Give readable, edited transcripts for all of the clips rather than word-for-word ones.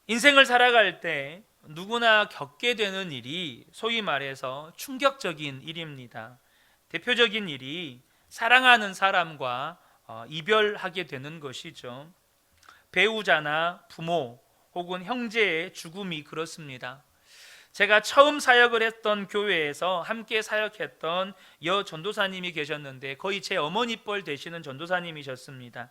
인생을 살아갈 때 누구나 겪게 되는 일이 소위 말해서 충격적인 일입니다. 대표적인 일이 사랑하는 사람과 이별하게 되는 것이죠. 배우자나 부모 혹은 형제의 죽음이 그렇습니다. 제가 처음 사역을 했던 교회에서 함께 사역했던 여 전도사님이 계셨는데 거의 제 어머니 뻘 되시는 전도사님이셨습니다.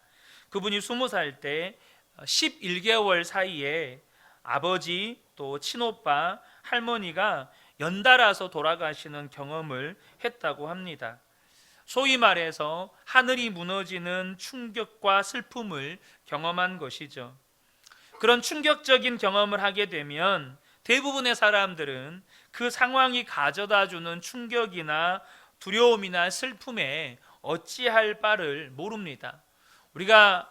그분이 20살 때 11개월 사이에 아버지 또 친오빠 할머니가 연달아서 돌아가시는 경험을 했다고 합니다. 소위 말해서 하늘이 무너지는 충격과 슬픔을 경험한 것이죠. 그런 충격적인 경험을 하게 되면 대부분의 사람들은 그 상황이 가져다 주는 충격이나 두려움이나 슬픔에 어찌할 바를 모릅니다. 우리가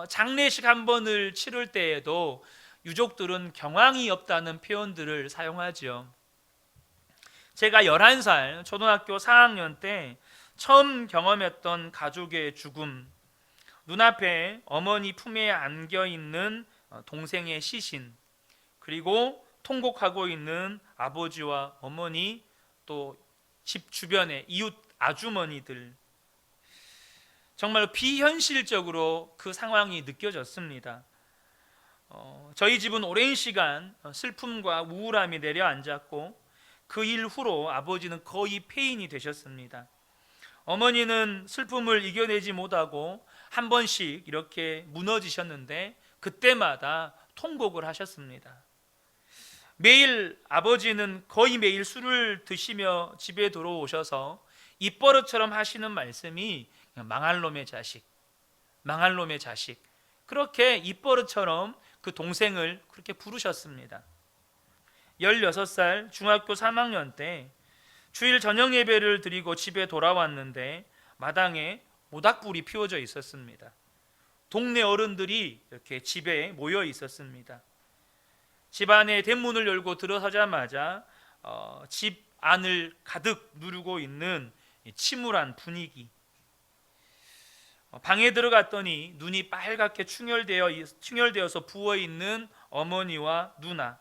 장례식 한 번을 치를 때에도 유족들은 경황이 없다는 표현들을 사용하죠. 제가 11살 초등학교 4학년 때 처음 경험했던 가족의 죽음, 눈앞에 어머니 품에 안겨 있는 동생의 시신, 그리고 통곡하고 있는 아버지와 어머니, 또 집 주변의 이웃 아주머니들, 정말 비현실적으로 그 상황이 느껴졌습니다. 저희 집은 오랜 시간 슬픔과 우울함이 내려앉았고 그 일후로 아버지는 거의 폐인이 되셨습니다. 어머니는 슬픔을 이겨내지 못하고 한 번씩 이렇게 무너지셨는데 그때마다 통곡을 하셨습니다. 매일 아버지는 거의 매일 술을 드시며 집에 들어오셔서 입버릇처럼 하시는 말씀이 망할 놈의 자식, 망할 놈의 자식, 그렇게 입버릇처럼 그 동생을 그렇게 부르셨습니다. 16살 중학교 3학년 때 주일 저녁 예배를 드리고 집에 돌아왔는데 마당에 모닥불이 피워져 있었습니다. 동네 어른들이 이렇게 집에 모여 있었습니다. 집 안에 대문을 열고 들어서자마자 집 안을 가득 누르고 있는 침울한 분위기. 방에 들어갔더니 눈이 빨갛게 충혈되어서 부어있는 어머니와 누나,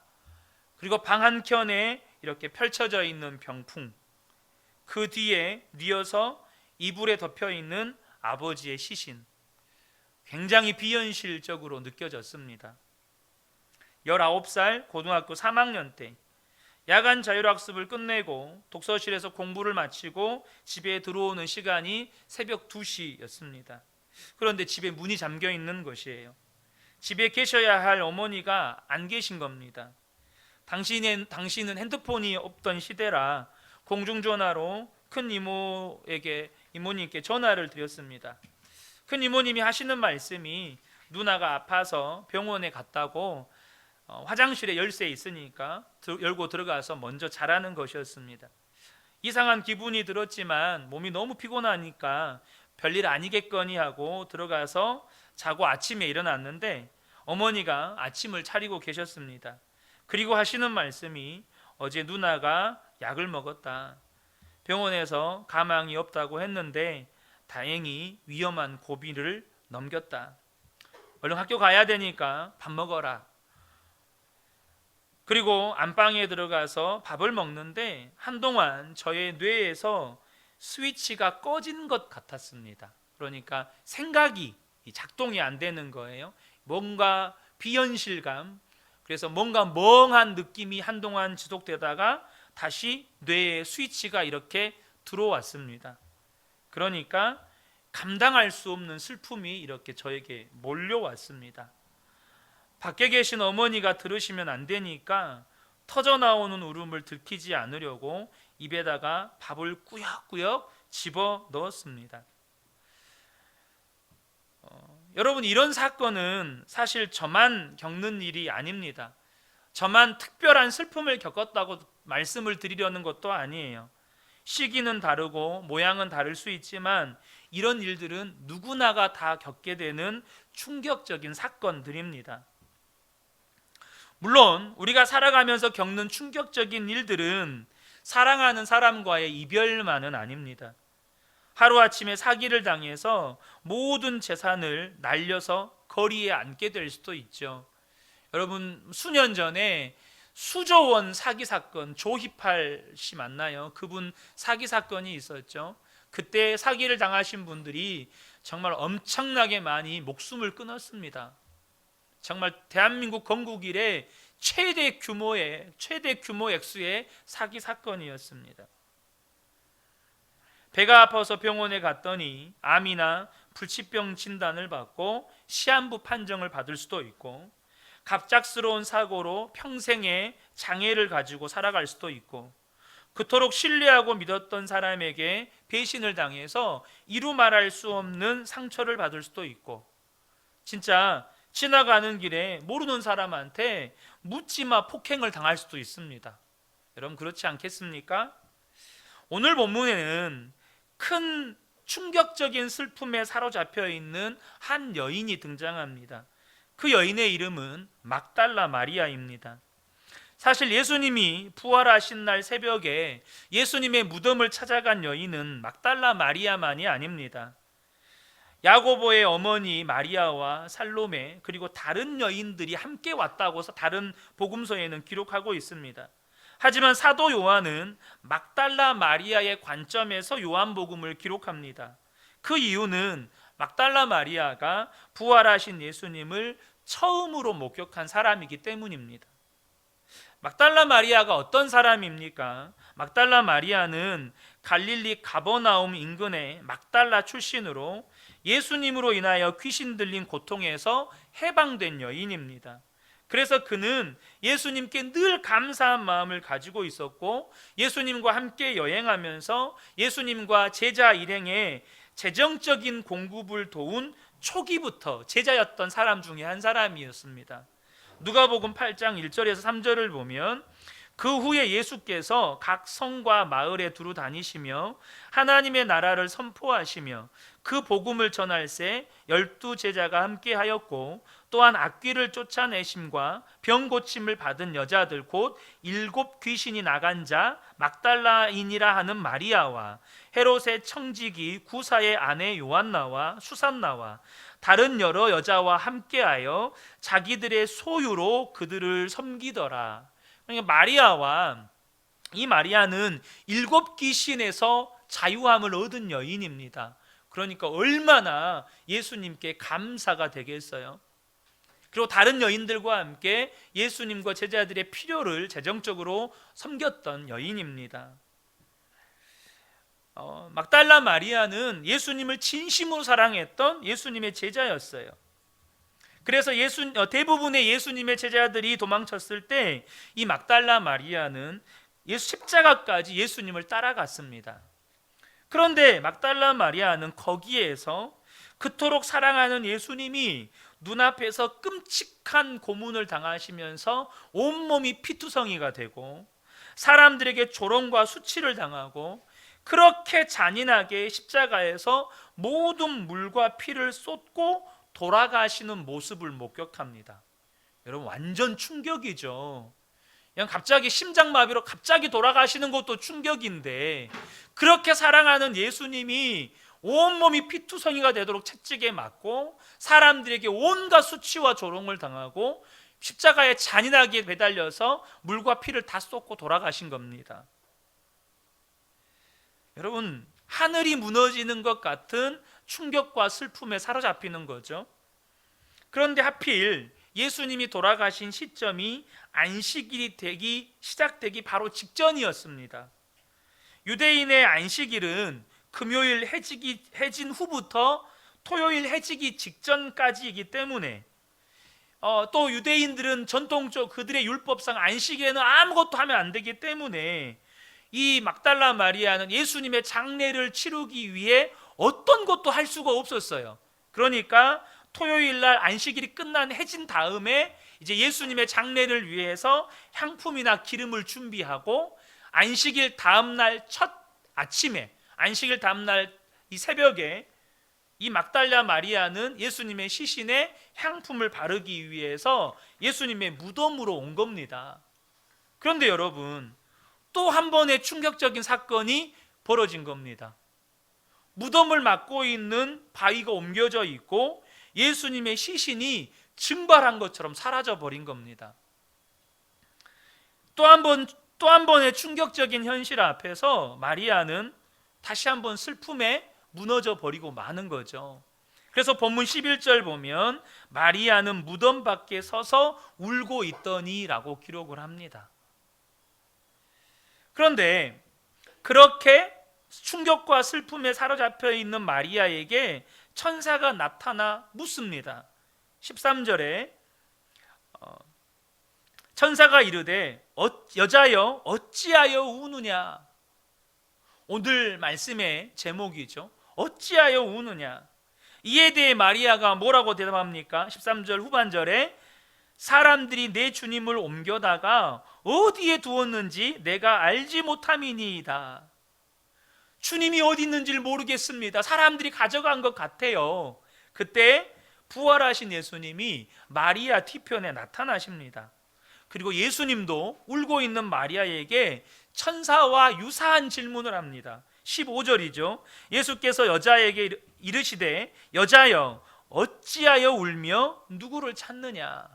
그리고 방 한켠에 이렇게 펼쳐져 있는 병풍, 그 뒤에 뉘어서 이불에 덮여있는 아버지의 시신, 굉장히 비현실적으로 느껴졌습니다. 19살 고등학교 3학년 때 야간 자율학습을 끝내고 독서실에서 공부를 마치고 집에 들어오는 시간이 새벽 2시였습니다. 그런데 집에 문이 잠겨 있는 것이에요. 집에 계셔야 할 어머니가 안 계신 겁니다. 당신은 핸드폰이 없던 시대라 공중전화로 큰 이모님께 전화를 드렸습니다. 큰 이모님이 하시는 말씀이 누나가 아파서 병원에 갔다고 화장실에 열쇠 있으니까 열고 들어가서 먼저 자라는 것이었습니다. 이상한 기분이 들었지만 몸이 너무 피곤하니까 별일 아니겠거니 하고 들어가서 자고 아침에 일어났는데 어머니가 아침을 차리고 계셨습니다. 그리고 하시는 말씀이 어제 누나가 약을 먹었다. 병원에서 가망이 없다고 했는데 다행히 위험한 고비를 넘겼다. 얼른 학교 가야 되니까 밥 먹어라. 그리고 안방에 들어가서 밥을 먹는데 한동안 저의 뇌에서 스위치가 꺼진 것 같았습니다. 그러니까 생각이 작동이 안 되는 거예요. 뭔가 비현실감, 그래서 뭔가 멍한 느낌이 한동안 지속되다가 다시 뇌에 스위치가 이렇게 들어왔습니다. 그러니까 감당할 수 없는 슬픔이 이렇게 저에게 몰려왔습니다. 밖에 계신 어머니가 들으시면 안 되니까 터져 나오는 울음을 들키지 않으려고 입에다가 밥을 꾸역꾸역 집어 넣었습니다. 여러분, 이런 사건은 사실 저만 겪는 일이 아닙니다. 저만 특별한 슬픔을 겪었다고 말씀을 드리려는 것도 아니에요. 시기는 다르고 모양은 다를 수 있지만 이런 일들은 누구나가 다 겪게 되는 충격적인 사건들입니다. 물론 우리가 살아가면서 겪는 충격적인 일들은 사랑하는 사람과의 이별만은 아닙니다. 하루아침에 사기를 당해서 모든 재산을 날려서 거리에 앉게 될 수도 있죠. 여러분, 수년 전에 수조원 사기 사건, 조희팔 씨 맞나요? 그분 사기 사건이 있었죠. 그때 사기를 당하신 분들이 정말 엄청나게 많이 목숨을 끊었습니다. 정말 대한민국 건국 이래 최대 규모 액수의 사기 사건이었습니다. 배가 아파서 병원에 갔더니 암이나 불치병 진단을 받고 시한부 판정을 받을 수도 있고, 갑작스러운 사고로 평생의 장애를 가지고 살아갈 수도 있고, 그토록 신뢰하고 믿었던 사람에게 배신을 당해서 이루 말할 수 없는 상처를 받을 수도 있고, 진짜 지나가는 길에 모르는 사람한테 묻지마 폭행을 당할 수도 있습니다. 여러분, 그렇지 않겠습니까? 오늘 본문에는 큰 충격적인 슬픔에 사로잡혀 있는 한 여인이 등장합니다. 그 여인의 이름은 막달라 마리아입니다. 사실 예수님이 부활하신 날 새벽에 예수님의 무덤을 찾아간 여인은 막달라 마리아만이 아닙니다. 야고보의 어머니 마리아와 살로메, 그리고 다른 여인들이 함께 왔다고 다른 복음서에는 기록하고 있습니다. 하지만 사도 요한은 막달라 마리아의 관점에서 요한복음을 기록합니다. 그 이유는 막달라 마리아가 부활하신 예수님을 처음으로 목격한 사람이기 때문입니다. 막달라 마리아가 어떤 사람입니까? 막달라 마리아는 갈릴리 가버나움 인근의 막달라 출신으로 예수님으로 인하여 귀신 들린 고통에서 해방된 여인입니다. 그래서 그는 예수님께 늘 감사한 마음을 가지고 있었고, 예수님과 함께 여행하면서 예수님과 제자 일행의 재정적인 공급을 도운 초기부터 제자였던 사람 중에 한 사람이었습니다. 누가복음 8장 1절에서 3절을 보면, 그 후에 예수께서 각 성과 마을에 두루 다니시며 하나님의 나라를 선포하시며 그 복음을 전할새 12 제자가 함께 하였고, 또한 악귀를 쫓아내심과 병 고침을 받은 여자들 곧 7 귀신이 나간 자 막달라인이라 하는 마리아와 헤롯의 청지기 구사의 아내 요한나와 수산나와 다른 여러 여자와 함께하여 자기들의 소유로 그들을 섬기더라. 그러니까 이 마리아는 7 귀신에서 자유함을 얻은 여인입니다. 그러니까 얼마나 예수님께 감사가 되겠어요. 그리고 다른 여인들과 함께 예수님과 제자들의 필요를 재정적으로 섬겼던 여인입니다. 막달라 마리아는 예수님을 진심으로 사랑했던 예수님의 제자였어요. 그래서 대부분의 예수님의 제자들이 도망쳤을 때 이 막달라 마리아는 십자가까지 예수님을 따라갔습니다. 그런데 막달라 마리아는 거기에서 그토록 사랑하는 예수님이 눈앞에서 끔찍한 고문을 당하시면서 온몸이 피투성이가 되고 사람들에게 조롱과 수치를 당하고 그렇게 잔인하게 십자가에서 모든 물과 피를 쏟고 돌아가시는 모습을 목격합니다. 여러분, 완전 충격이죠. 그냥 갑자기 심장마비로 갑자기 돌아가시는 것도 충격인데, 그렇게 사랑하는 예수님이 온몸이 피투성이가 되도록 채찍에 맞고 사람들에게 온갖 수치와 조롱을 당하고 십자가에 잔인하게 매달려서 물과 피를 다 쏟고 돌아가신 겁니다. 여러분, 하늘이 무너지는 것 같은 충격과 슬픔에 사로잡히는 거죠. 그런데 하필 예수님이 돌아가신 시점이 안식일이 시작되기 바로 직전이었습니다. 유대인의 안식일은 금요일 해진 후부터 토요일 해지기 직전까지이기 때문에 또 유대인들은 전통적 그들의 율법상 안식일에는 아무것도 하면 안 되기 때문에 이 막달라 마리아는 예수님의 장례를 치르기 위해 어떤 것도 할 수가 없었어요. 그러니까 토요일 날 안식일이 해진 다음에 이제 예수님의 장례를 위해서 향품이나 기름을 준비하고 안식일 다음 날 첫 아침에, 안식일 다음 날 이 새벽에 이 막달라 마리아는 예수님의 시신에 향품을 바르기 위해서 예수님의 무덤으로 온 겁니다. 그런데 여러분, 또 한 번의 충격적인 사건이 벌어진 겁니다. 무덤을 막고 있는 바위가 옮겨져 있고 예수님의 시신이 증발한 것처럼 사라져 버린 겁니다. 또 한 번의 충격적인 현실 앞에서 마리아는 다시 한번 슬픔에 무너져 버리고 마는 거죠. 그래서 본문 11절 보면 마리아는 무덤 밖에 서서 울고 있더니 라고 기록을 합니다. 그런데 그렇게 충격과 슬픔에 사로잡혀 있는 마리아에게 천사가 나타나 묻습니다. 13절에 천사가 이르되 여자여 어찌하여 우느냐. 오늘 말씀의 제목이죠. 어찌하여 우느냐. 이에 대해 마리아가 뭐라고 대답합니까? 13절 후반절에 사람들이 내 주님을 옮겨다가 어디에 두었는지 내가 알지 못함이니이다. 주님이 어디 있는지를 모르겠습니다. 사람들이 가져간 것 같아요. 그때 부활하신 예수님이 마리아 뒤편에 나타나십니다. 그리고 예수님도 울고 있는 마리아에게 천사와 유사한 질문을 합니다. 15절이죠. 예수께서 여자에게 이르시되 여자여 어찌하여 울며 누구를 찾느냐.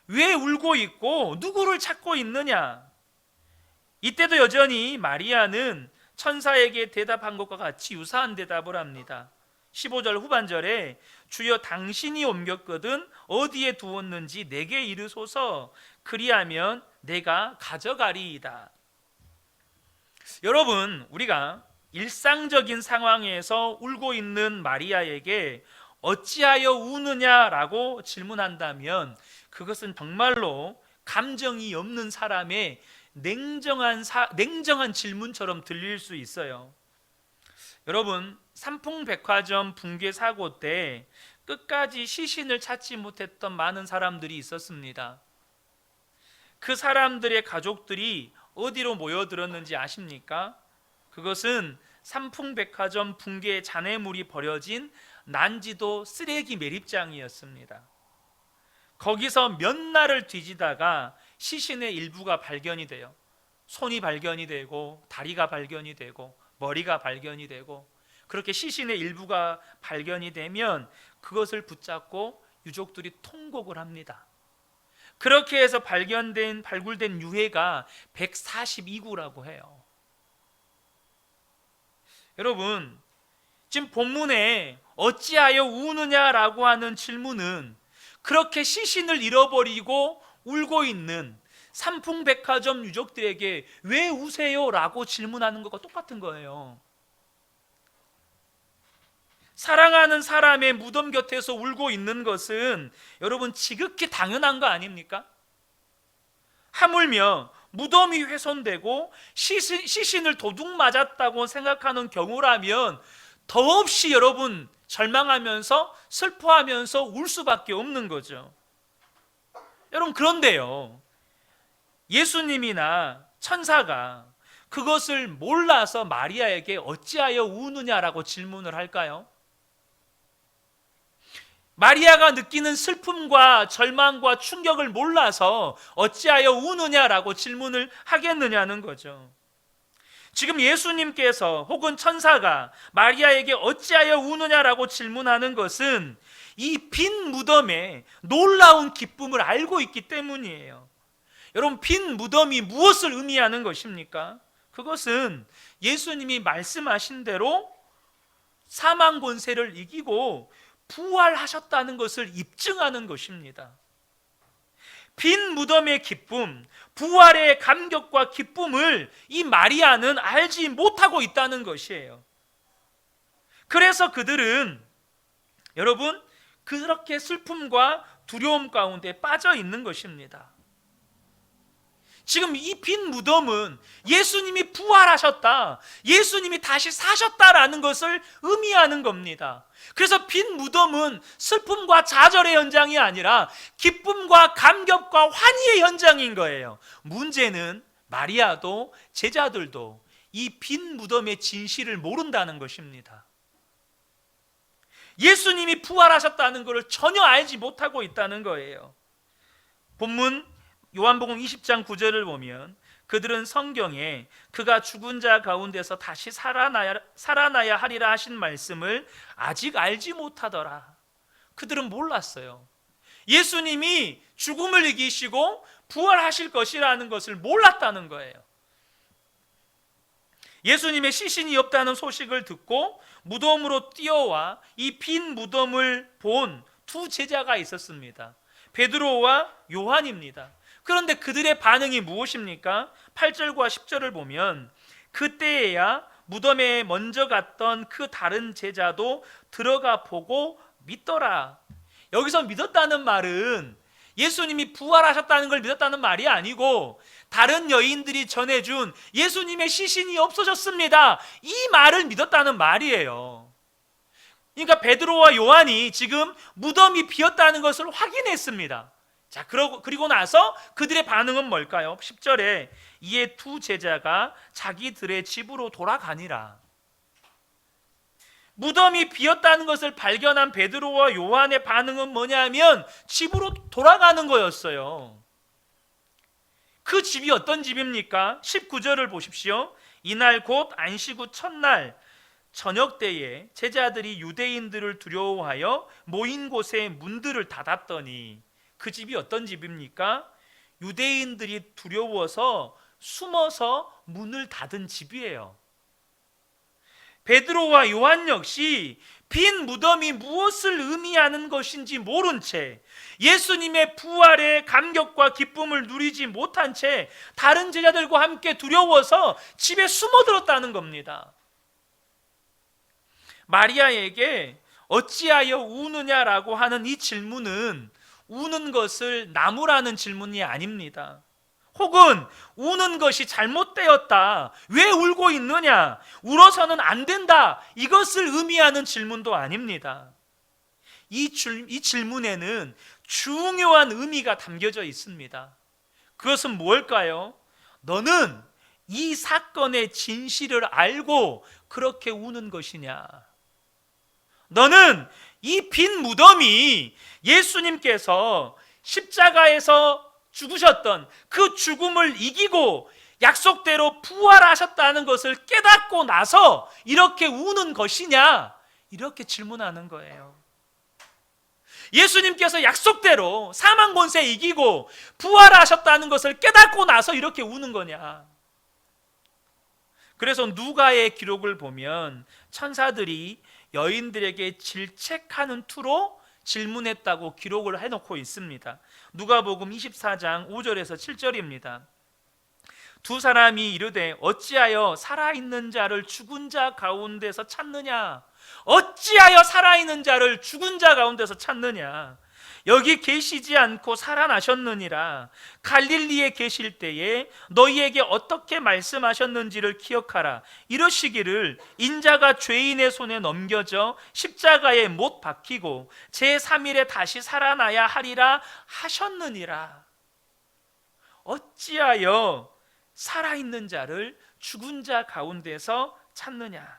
왜 울고 있고 누구를 찾고 있느냐. 이때도 여전히 마리아는 천사에게 대답한 것과 같이 유사한 대답을 합니다. 15절 후반절에 주여 당신이 옮겼거든 어디에 두었는지 내게 이르소서 그리하면 내가 가져가리이다. 여러분, 우리가 일상적인 상황에서 울고 있는 마리아에게 어찌하여 우느냐라고 질문한다면 그것은 정말로 감정이 없는 사람의 냉정한 질문처럼 들릴 수 있어요. 여러분, 삼풍백화점 붕괴 사고 때 끝까지 시신을 찾지 못했던 많은 사람들이 있었습니다. 그 사람들의 가족들이 어디로 모여들었는지 아십니까? 그것은 삼풍백화점 붕괴 잔해물이 버려진 난지도 쓰레기 매립장이었습니다. 거기서 몇 날을 뒤지다가 시신의 일부가 발견이 돼요. 손이 발견이 되고 다리가 발견이 되고 머리가 발견이 되고 그렇게 시신의 일부가 발견이 되면 그것을 붙잡고 유족들이 통곡을 합니다. 그렇게 해서 발굴된 유해가 142구라고 해요. 여러분, 지금 본문에 어찌하여 우느냐라고 하는 질문은 그렇게 시신을 잃어버리고 울고 있는 삼풍백화점 유족들에게 왜 우세요? 라고 질문하는 것과 똑같은 거예요. 사랑하는 사람의 무덤 곁에서 울고 있는 것은 여러분 지극히 당연한 거 아닙니까? 하물며 무덤이 훼손되고 시신을 도둑 맞았다고 생각하는 경우라면 더없이 여러분 절망하면서 슬퍼하면서 울 수밖에 없는 거죠. 여러분, 그런데요, 예수님이나 천사가 그것을 몰라서 마리아에게 어찌하여 우느냐라고 질문을 할까요? 마리아가 느끼는 슬픔과 절망과 충격을 몰라서 어찌하여 우느냐라고 질문을 하겠느냐는 거죠. 지금 예수님께서 혹은 천사가 마리아에게 어찌하여 우느냐라고 질문하는 것은 이 빈 무덤의 놀라운 기쁨을 알고 있기 때문이에요. 여러분, 빈 무덤이 무엇을 의미하는 것입니까? 그것은 예수님이 말씀하신 대로 사망 권세를 이기고 부활하셨다는 것을 입증하는 것입니다. 빈 무덤의 기쁨, 부활의 감격과 기쁨을 이 마리아는 알지 못하고 있다는 것이에요. 그래서 그들은 여러분 그렇게 슬픔과 두려움 가운데 빠져 있는 것입니다. 지금 이 빈 무덤은 예수님이 부활하셨다, 예수님이 다시 사셨다라는 것을 의미하는 겁니다. 그래서 빈 무덤은 슬픔과 좌절의 현장이 아니라 기쁨과 감격과 환희의 현장인 거예요. 문제는 마리아도 제자들도 이 빈 무덤의 진실을 모른다는 것입니다. 예수님이 부활하셨다는 것을 전혀 알지 못하고 있다는 거예요. 본문 요한복음 20장 9절을 보면 그들은 성경에 그가 죽은 자 가운데서 다시 살아나야 하리라 하신 말씀을 아직 알지 못하더라. 그들은 몰랐어요. 예수님이 죽음을 이기시고 부활하실 것이라는 것을 몰랐다는 거예요. 예수님의 시신이 없다는 소식을 듣고 무덤으로 뛰어와 이 빈 무덤을 본 두 제자가 있었습니다. 베드로와 요한입니다. 그런데 그들의 반응이 무엇입니까? 8절과 10절을 보면 그때에야 무덤에 먼저 갔던 그 다른 제자도 들어가 보고 믿더라. 여기서 믿었다는 말은 예수님이 부활하셨다는 걸 믿었다는 말이 아니고 다른 여인들이 전해준 예수님의 시신이 없어졌습니다, 이 말을 믿었다는 말이에요. 그러니까 베드로와 요한이 지금 무덤이 비었다는 것을 확인했습니다. 자, 그리고 나서 그들의 반응은 뭘까요? 10절에 이에 두 제자가 자기들의 집으로 돌아가니라. 무덤이 비었다는 것을 발견한 베드로와 요한의 반응은 뭐냐면 집으로 돌아가는 거였어요. 그 집이 어떤 집입니까? 19절을 보십시오. 이날 곧 안식 후 첫날 저녁 때에 제자들이 유대인들을 두려워하여 모인 곳에 문들을 닫았더니, 그 집이 어떤 집입니까? 유대인들이 두려워서 숨어서 문을 닫은 집이에요. 베드로와 요한 역시 빈 무덤이 무엇을 의미하는 것인지 모른 채 예수님의 부활의 감격과 기쁨을 누리지 못한 채 다른 제자들과 함께 두려워서 집에 숨어들었다는 겁니다. 마리아에게 어찌하여 우느냐라고 하는 이 질문은 우는 것을 나무라는 질문이 아닙니다. 혹은 우는 것이 잘못되었다, 왜 울고 있느냐, 울어서는 안 된다, 이것을 의미하는 질문도 아닙니다. 이 질문에는 중요한 의미가 담겨져 있습니다. 그것은 무엇일까요? 너는 이 사건의 진실을 알고 그렇게 우는 것이냐? 너는 이 빈 무덤이 예수님께서 십자가에서 죽으셨던 그 죽음을 이기고 약속대로 부활하셨다는 것을 깨닫고 나서 이렇게 우는 것이냐? 이렇게 질문하는 거예요. 예수님께서 약속대로 사망 권세 이기고 부활하셨다는 것을 깨닫고 나서 이렇게 우는 거냐? 그래서 누가의 기록을 보면 천사들이 여인들에게 질책하는 투로 질문했다고 기록을 해놓고 있습니다. 누가복음 24장 5절에서 7절입니다. 두 사람이 이르되 어찌하여 살아있는 자를 죽은 자 가운데서 찾느냐? 어찌하여 살아있는 자를 죽은 자 가운데서 찾느냐? 여기 계시지 않고 살아나셨느니라. 갈릴리에 계실 때에 너희에게 어떻게 말씀하셨는지를 기억하라. 이러시기를 인자가 죄인의 손에 넘겨져 십자가에 못 박히고 제3일에 다시 살아나야 하리라 하셨느니라. 어찌하여 살아있는 자를 죽은 자 가운데서 찾느냐?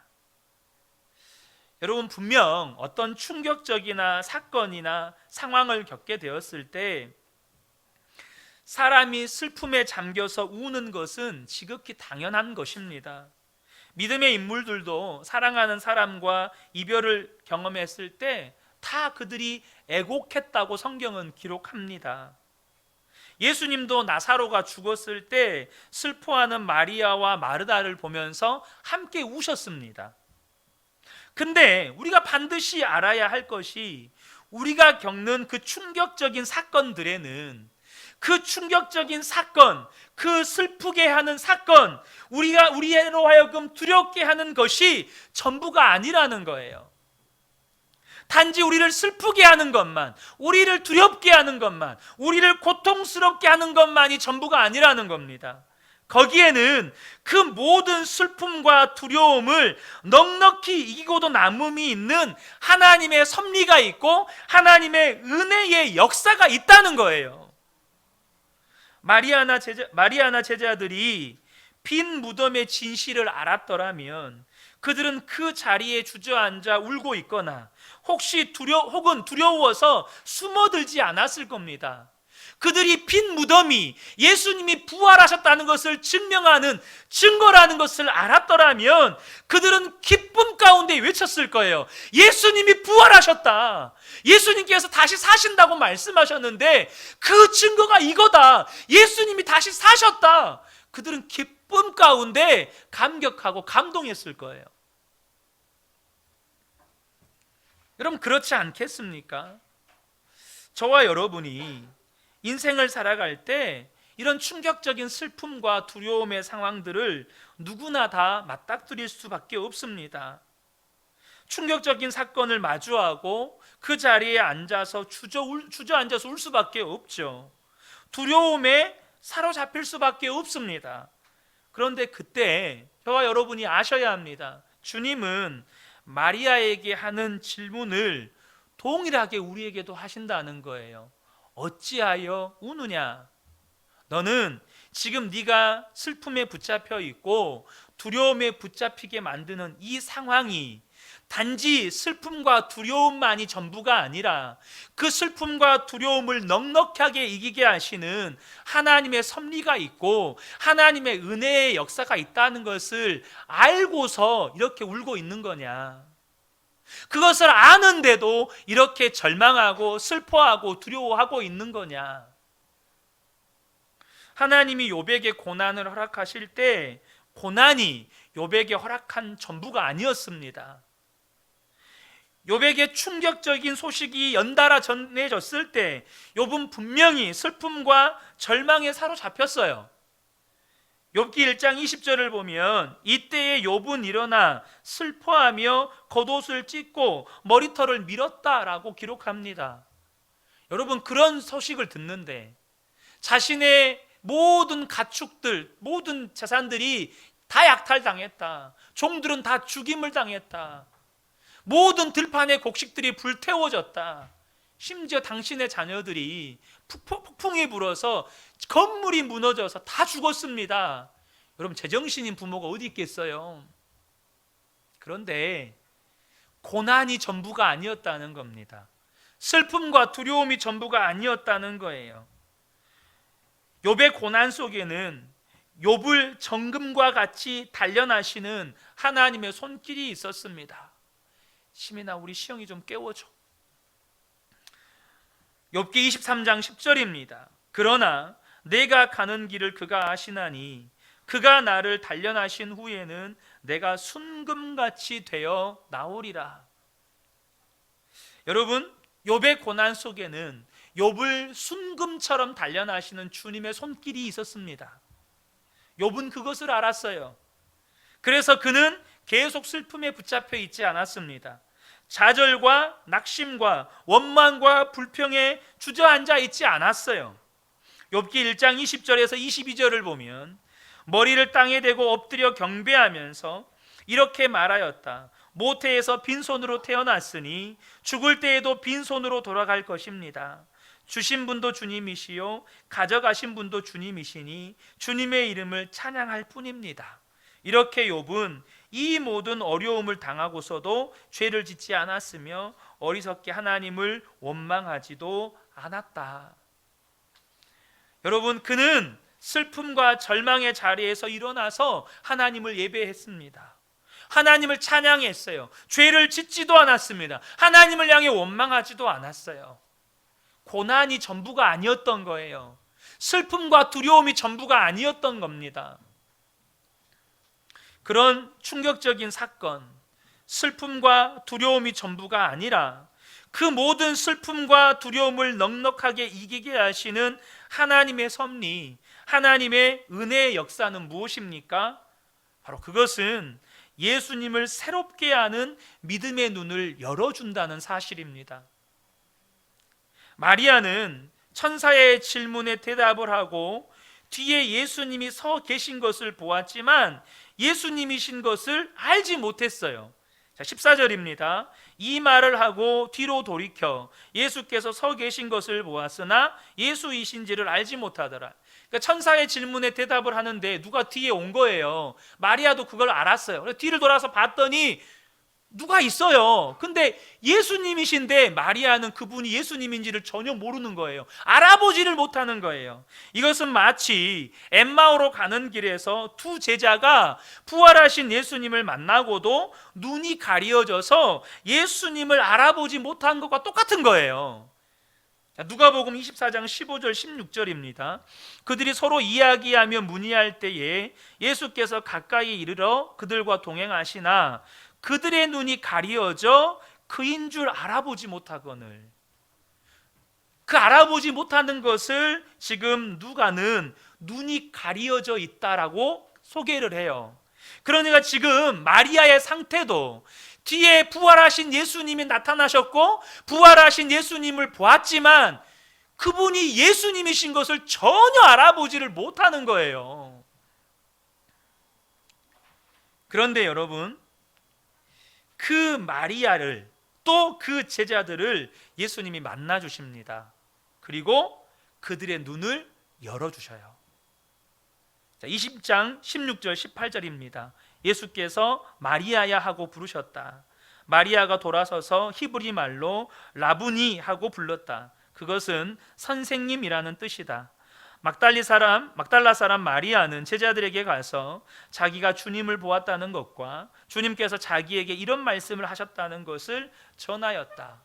여러분, 분명 어떤 충격적이나 사건이나 상황을 겪게 되었을 때 사람이 슬픔에 잠겨서 우는 것은 지극히 당연한 것입니다. 믿음의 인물들도 사랑하는 사람과 이별을 경험했을 때 다 그들이 애곡했다고 성경은 기록합니다. 예수님도 나사로가 죽었을 때 슬퍼하는 마리아와 마르다를 보면서 함께 우셨습니다. 근데 우리가 반드시 알아야 할 것이, 우리가 겪는 그 충격적인 사건들에는 그 충격적인 사건, 그 슬프게 하는 사건, 우리로 하여금 두렵게 하는 것이 전부가 아니라는 거예요. 단지 우리를 슬프게 하는 것만, 우리를 두렵게 하는 것만, 우리를 고통스럽게 하는 것만이 전부가 아니라는 겁니다. 거기에는 그 모든 슬픔과 두려움을 넉넉히 이기고도 남음이 있는 하나님의 섭리가 있고 하나님의 은혜의 역사가 있다는 거예요. 마리아나 제자들이 빈 무덤의 진실을 알았더라면 그들은 그 자리에 주저앉아 울고 있거나 혹은 두려워서 숨어들지 않았을 겁니다. 그들이 빈 무덤이 예수님이 부활하셨다는 것을 증명하는 증거라는 것을 알았더라면 그들은 기쁨 가운데 외쳤을 거예요. 예수님이 부활하셨다. 예수님께서 다시 사신다고 말씀하셨는데 그 증거가 이거다. 예수님이 다시 사셨다. 그들은 기쁨 가운데 감격하고 감동했을 거예요. 여러분, 그렇지 않겠습니까? 저와 여러분이 인생을 살아갈 때 이런 충격적인 슬픔과 두려움의 상황들을 누구나 다 맞닥뜨릴 수밖에 없습니다. 충격적인 사건을 마주하고 그 자리에 앉아서 주저앉아서 울 수밖에 없죠. 두려움에 사로잡힐 수밖에 없습니다. 그런데 그때 저와 여러분이 아셔야 합니다. 주님은 마리아에게 하는 질문을 동일하게 우리에게도 하신다는 거예요. 어찌하여 우느냐? 너는 지금 네가 슬픔에 붙잡혀 있고 두려움에 붙잡히게 만드는 이 상황이 단지 슬픔과 두려움만이 전부가 아니라 그 슬픔과 두려움을 넉넉하게 이기게 하시는 하나님의 섭리가 있고 하나님의 은혜의 역사가 있다는 것을 알고서 이렇게 울고 있는 거냐? 그것을 아는데도 이렇게 절망하고 슬퍼하고 두려워하고 있는 거냐? 하나님이 욥에게 고난을 허락하실 때 고난이 욥에게 허락한 전부가 아니었습니다. 욥에게 충격적인 소식이 연달아 전해졌을 때 욥은 분명히 슬픔과 절망에 사로잡혔어요. 욥기 1장 20절을 보면 이때에 욥은 일어나 슬퍼하며 겉옷을 찢고 머리털을 밀었다라고 기록합니다. 여러분, 그런 소식을 듣는데 자신의 모든 가축들, 모든 재산들이 다 약탈당했다. 종들은 다 죽임을 당했다. 모든 들판의 곡식들이 불태워졌다. 심지어 당신의 자녀들이 폭풍이 불어서 건물이 무너져서 다 죽었습니다. 여러분, 제정신인 부모가 어디 있겠어요? 그런데 고난이 전부가 아니었다는 겁니다. 슬픔과 두려움이 전부가 아니었다는 거예요. 욥의 고난 속에는 욥을 정금과 같이 단련하시는 하나님의 손길이 있었습니다. 시민아, 우리 시영이 좀 깨워줘. 욥기 23장 10절입니다. 그러나 내가 가는 길을 그가 아시나니 그가 나를 단련하신 후에는 내가 순금같이 되어 나오리라. 여러분, 욥의 고난 속에는 욥을 순금처럼 단련하시는 주님의 손길이 있었습니다. 욥은 그것을 알았어요. 그래서 그는 계속 슬픔에 붙잡혀 있지 않았습니다. 좌절과 낙심과 원망과 불평에 주저앉아 있지 않았어요. 욥기 1장 20절에서 22절을 보면 머리를 땅에 대고 엎드려 경배하면서 이렇게 말하였다. 모태에서 빈손으로 태어났으니 죽을 때에도 빈손으로 돌아갈 것입니다. 주신 분도 주님이시요 가져가신 분도 주님이시니 주님의 이름을 찬양할 뿐입니다. 이렇게 욥은 이 모든 어려움을 당하고서도 죄를 짓지 않았으며 어리석게 하나님을 원망하지도 않았다. 여러분, 그는 슬픔과 절망의 자리에서 일어나서 하나님을 예배했습니다. 하나님을 찬양했어요. 죄를 짓지도 않았습니다. 하나님을 향해 원망하지도 않았어요. 고난이 전부가 아니었던 거예요. 슬픔과 두려움이 전부가 아니었던 겁니다. 그런 충격적인 사건, 슬픔과 두려움이 전부가 아니라 그 모든 슬픔과 두려움을 넉넉하게 이기게 하시는 하나님의 섭리, 하나님의 은혜의 역사는 무엇입니까? 바로 그것은 예수님을 새롭게 하는 믿음의 눈을 열어준다는 사실입니다. 마리아는 천사의 질문에 대답을 하고 뒤에 예수님이 서 계신 것을 보았지만 예수님이신 것을 알지 못했어요. 14절입니다. 이 말을 하고 뒤로 돌이켜 예수께서 서 계신 것을 보았으나 예수이신지를 알지 못하더라. 그러니까 천사의 질문에 대답을 하는데 누가 뒤에 온 거예요. 마리아도 그걸 알았어요. 그래서 뒤를 돌아서 봤더니 누가 있어요. 근데 예수님이신데 마리아는 그분이 예수님인지를 전혀 모르는 거예요. 알아보지를 못하는 거예요. 이것은 마치 엠마오로 가는 길에서 두 제자가 부활하신 예수님을 만나고도 눈이 가려져서 예수님을 알아보지 못한 것과 똑같은 거예요. 누가복음 24장 15절 16절입니다. 그들이 서로 이야기하며 문의할 때에 예수께서 가까이 이르러 그들과 동행하시나 그들의 눈이 가리어져 그인 줄 알아보지 못하거늘. 그 알아보지 못하는 것을 지금 누가는 눈이 가리어져 있다라고 소개를 해요. 그러니까 지금 마리아의 상태도 뒤에 부활하신 예수님이 나타나셨고 부활하신 예수님을 보았지만 그분이 예수님이신 것을 전혀 알아보지를 못하는 거예요. 그런데 여러분, 그 마리아를 또 그 제자들을 예수님이 만나 주십니다. 그리고 그들의 눈을 열어주셔요. 20장 16절 18절입니다. 예수께서 마리아야 하고 부르셨다. 마리아가 돌아서서 히브리 말로 라부니 하고 불렀다. 그것은 선생님이라는 뜻이다. 막달라 사람 마리아는 제자들에게 가서 자기가 주님을 보았다는 것과 주님께서 자기에게 이런 말씀을 하셨다는 것을 전하였다.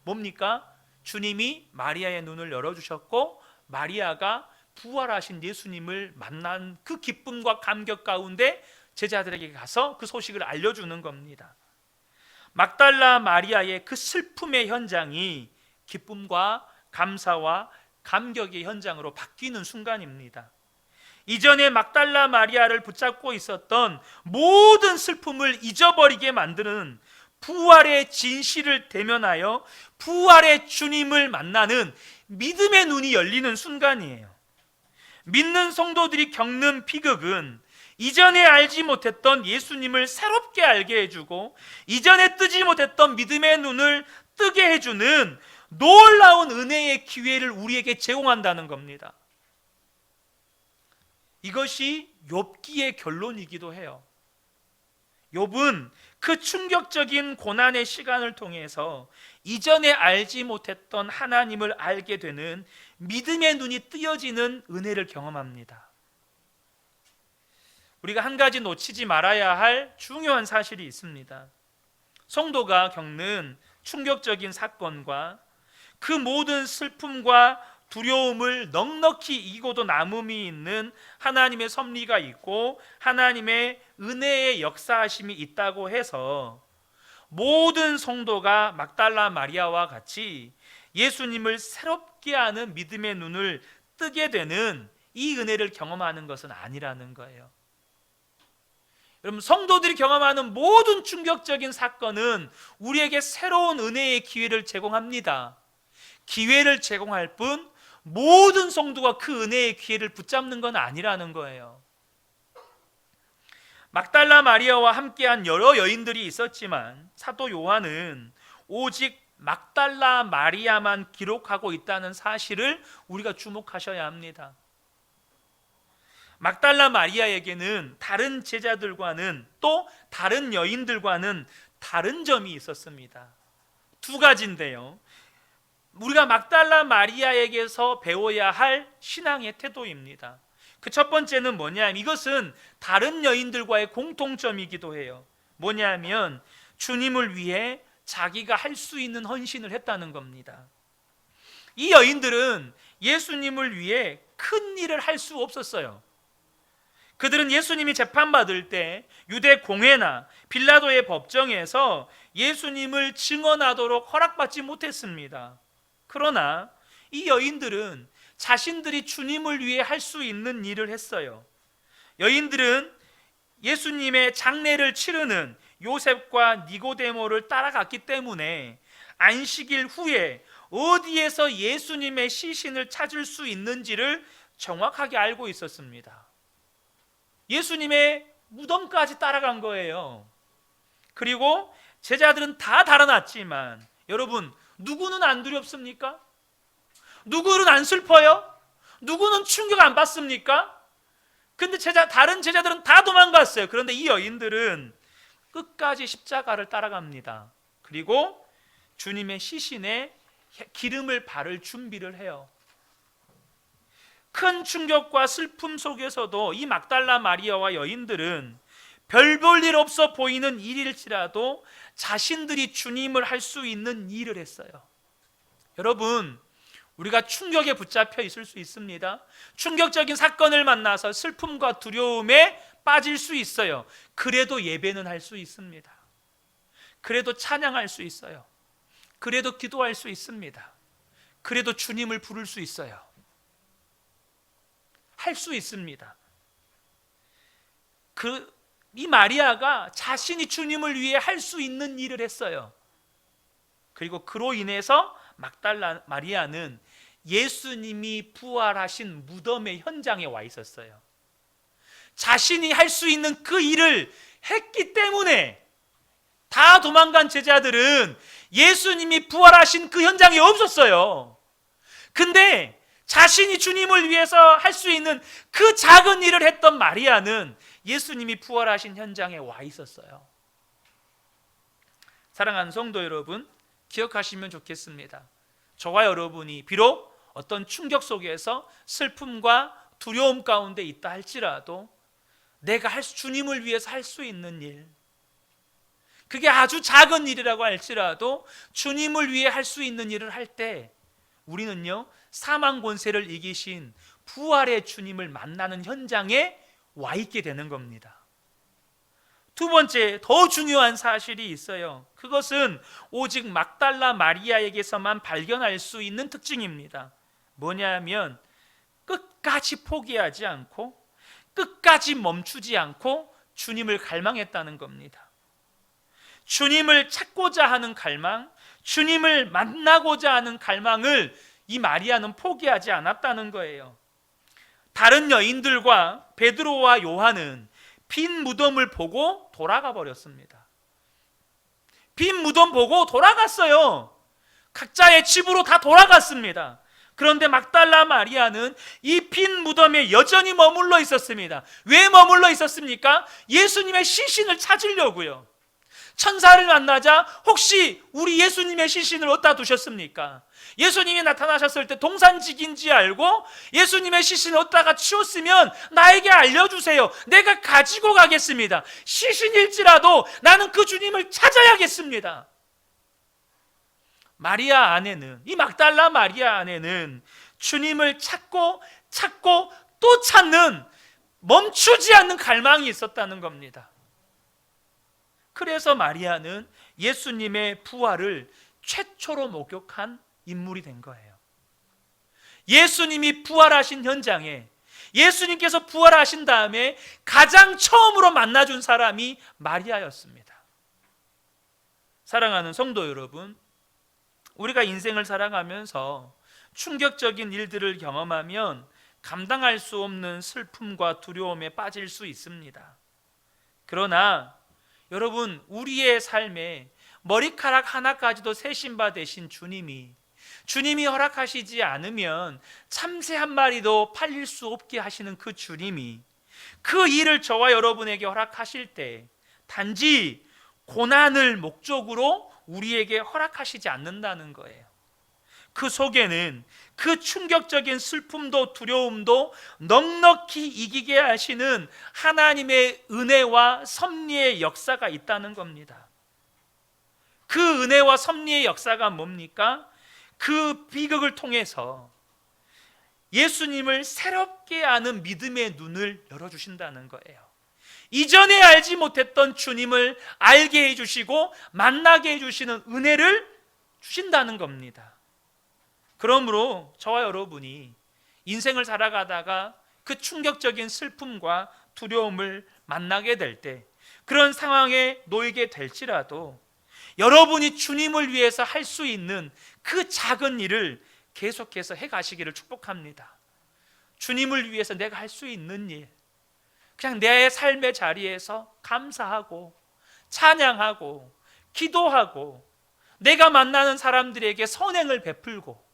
뭡니까? 주님이 마리아의 눈을 열어주셨고 마리아가 부활하신 예수님을 만난 그 기쁨과 감격 가운데 제자들에게 가서 그 소식을 알려주는 겁니다. 막달라 마리아의 그 슬픔의 현장이 기쁨과 감사와 감격의 현장으로 바뀌는 순간입니다. 이전에 막달라 마리아를 붙잡고 있었던 모든 슬픔을 잊어버리게 만드는 부활의 진실을 대면하여 부활의 주님을 만나는 믿음의 눈이 열리는 순간이에요. 믿는 성도들이 겪는 비극은 이전에 알지 못했던 예수님을 새롭게 알게 해주고 이전에 뜨지 못했던 믿음의 눈을 뜨게 해주는 놀라운 은혜의 기회를 우리에게 제공한다는 겁니다. 이것이 욥기의 결론이기도 해요. 욥은 그 충격적인 고난의 시간을 통해서 이전에 알지 못했던 하나님을 알게 되는 믿음의 눈이 뜨여지는 은혜를 경험합니다. 우리가 한 가지 놓치지 말아야 할 중요한 사실이 있습니다. 성도가 겪는 충격적인 사건과 그 모든 슬픔과 두려움을 넉넉히 이기고도 남음이 있는 하나님의 섭리가 있고 하나님의 은혜의 역사하심이 있다고 해서 모든 성도가 막달라 마리아와 같이 예수님을 새롭게 하는 믿음의 눈을 뜨게 되는 이 은혜를 경험하는 것은 아니라는 거예요. 여러분, 성도들이 경험하는 모든 충격적인 사건은 우리에게 새로운 은혜의 기회를 제공합니다. 기회를 제공할 뿐 모든 성도가 그 은혜의 기회를 붙잡는 건 아니라는 거예요. 막달라 마리아와 함께한 여러 여인들이 있었지만 사도 요한은 오직 막달라 마리아만 기록하고 있다는 사실을 우리가 주목하셔야 합니다. 막달라 마리아에게는 다른 제자들과는 또 다른 여인들과는 다른 점이 있었습니다. 두 가지인데요. 우리가 막달라 마리아에게서 배워야 할 신앙의 태도입니다. 그 첫 번째는 뭐냐면 이것은 다른 여인들과의 공통점이기도 해요. 뭐냐면 주님을 위해 자기가 할 수 있는 헌신을 했다는 겁니다. 이 여인들은 예수님을 위해 큰 일을 할 수 없었어요. 그들은 예수님이 재판받을 때 유대 공회나 빌라도의 법정에서 예수님을 증언하도록 허락받지 못했습니다. 그러나 이 여인들은 자신들이 주님을 위해 할 수 있는 일을 했어요. 여인들은 예수님의 장례를 치르는 요셉과 니고데모를 따라갔기 때문에 안식일 후에 어디에서 예수님의 시신을 찾을 수 있는지를 정확하게 알고 있었습니다. 예수님의 무덤까지 따라간 거예요. 그리고 제자들은 다 달아났지만 여러분, 누구는 안 두렵습니까? 누구는 안 슬퍼요? 누구는 충격 안 받습니까? 근데 다른 제자들은 다 도망갔어요. 그런데 이 여인들은 끝까지 십자가를 따라갑니다. 그리고 주님의 시신에 기름을 바를 준비를 해요. 큰 충격과 슬픔 속에서도 이 막달라 마리아와 여인들은 별 볼 일 없어 보이는 일일지라도 자신들이 주님을 할 수 있는 일을 했어요. 여러분, 우리가 충격에 붙잡혀 있을 수 있습니다. 충격적인 사건을 만나서 슬픔과 두려움에 빠질 수 있어요. 그래도 예배는 할 수 있습니다. 그래도 찬양할 수 있어요. 그래도 기도할 수 있습니다. 그래도 주님을 부를 수 있어요. 할 수 있습니다. 이 마리아가 자신이 주님을 위해 할 수 있는 일을 했어요. 그리고 그로 인해서 막달라 마리아는 예수님이 부활하신 무덤의 현장에 와 있었어요. 자신이 할 수 있는 그 일을 했기 때문에 다 도망간 제자들은 예수님이 부활하신 그 현장에 없었어요. 근데 자신이 주님을 위해서 할 수 있는 그 작은 일을 했던 마리아는 예수님이 부활하신 현장에 와 있었어요. 사랑하는 성도 여러분, 기억하시면 좋겠습니다. 저와 여러분이 비록 어떤 충격 속에서 슬픔과 두려움 가운데 있다 할지라도 내가 주님을 위해서 할 수 있는 일, 그게 아주 작은 일이라고 할지라도 주님을 위해 할 수 있는 일을 할 때 우리는요, 사망 권세를 이기신 부활의 주님을 만나는 현장에 와 있게 되는 겁니다. 두 번째, 더 중요한 사실이 있어요. 그것은 오직 막달라 마리아에게서만 발견할 수 있는 특징입니다. 뭐냐면 끝까지 포기하지 않고 끝까지 멈추지 않고 주님을 갈망했다는 겁니다. 주님을 찾고자 하는 갈망, 주님을 만나고자 하는 갈망을 이 마리아는 포기하지 않았다는 거예요. 다른 여인들과 베드로와 요한은 빈 무덤을 보고 돌아가 버렸습니다. 빈 무덤 보고 돌아갔어요. 각자의 집으로 다 돌아갔습니다. 그런데 막달라 마리아는 이 빈 무덤에 여전히 머물러 있었습니다. 왜 머물러 있었습니까? 예수님의 시신을 찾으려고요. 천사를 만나자 혹시 우리 예수님의 시신을 어디다 두셨습니까? 예수님이 나타나셨을 때 동산직인지 알고 예수님의 시신을 어디다가 치웠으면 나에게 알려주세요. 내가 가지고 가겠습니다. 시신일지라도 나는 그 주님을 찾아야겠습니다. 마리아 안에는, 이 막달라 마리아 안에는 주님을 찾고 또 찾는 멈추지 않는 갈망이 있었다는 겁니다. 그래서 마리아는 예수님의 부활을 최초로 목격한 인물이 된 거예요. 예수님이 부활하신 현장에, 예수님께서 부활하신 다음에 가장 처음으로 만나준 사람이 마리아였습니다. 사랑하는 성도 여러분, 우리가 인생을 살아가면서 충격적인 일들을 경험하면 감당할 수 없는 슬픔과 두려움에 빠질 수 있습니다. 그러나 여러분, 우리의 삶에 머리카락 하나까지도 세신 바 되신 주님이 허락하시지 않으면 참새 한 마리도 팔릴 수 없게 하시는 그 주님이 그 일을 저와 여러분에게 허락하실 때 단지 고난을 목적으로 우리에게 허락하시지 않는다는 거예요. 그 속에는 그 충격적인 슬픔도 두려움도 넉넉히 이기게 하시는 하나님의 은혜와 섭리의 역사가 있다는 겁니다. 그 은혜와 섭리의 역사가 뭡니까? 그 비극을 통해서 예수님을 새롭게 아는 믿음의 눈을 열어주신다는 거예요. 이전에 알지 못했던 주님을 알게 해주시고 만나게 해주시는 은혜를 주신다는 겁니다. 그러므로 저와 여러분이 인생을 살아가다가 그 충격적인 슬픔과 두려움을 만나게 될 때, 그런 상황에 놓이게 될지라도 여러분이 주님을 위해서 할 수 있는 그 작은 일을 계속해서 해가시기를 축복합니다. 주님을 위해서 내가 할 수 있는 일, 그냥 내 삶의 자리에서 감사하고 찬양하고 기도하고 내가 만나는 사람들에게 선행을 베풀고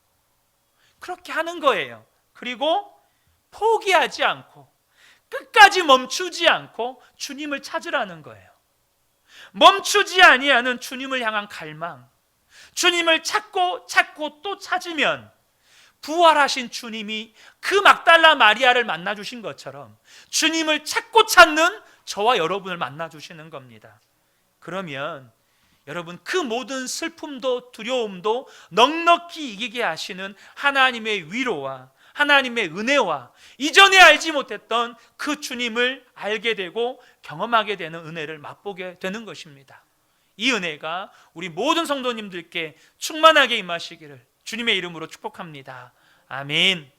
그렇게 하는 거예요. 그리고 포기하지 않고 끝까지 멈추지 않고 주님을 찾으라는 거예요. 멈추지 아니하는 주님을 향한 갈망, 주님을 찾고 또 찾으면 부활하신 주님이 그 막달라 마리아를 만나 주신 것처럼 주님을 찾고 찾는 저와 여러분을 만나 주시는 겁니다. 그러면 여러분, 그 모든 슬픔도 두려움도 넉넉히 이기게 하시는 하나님의 위로와 하나님의 은혜와 이전에 알지 못했던 그 주님을 알게 되고 경험하게 되는 은혜를 맛보게 되는 것입니다. 이 은혜가 우리 모든 성도님들께 충만하게 임하시기를 주님의 이름으로 축복합니다. 아멘.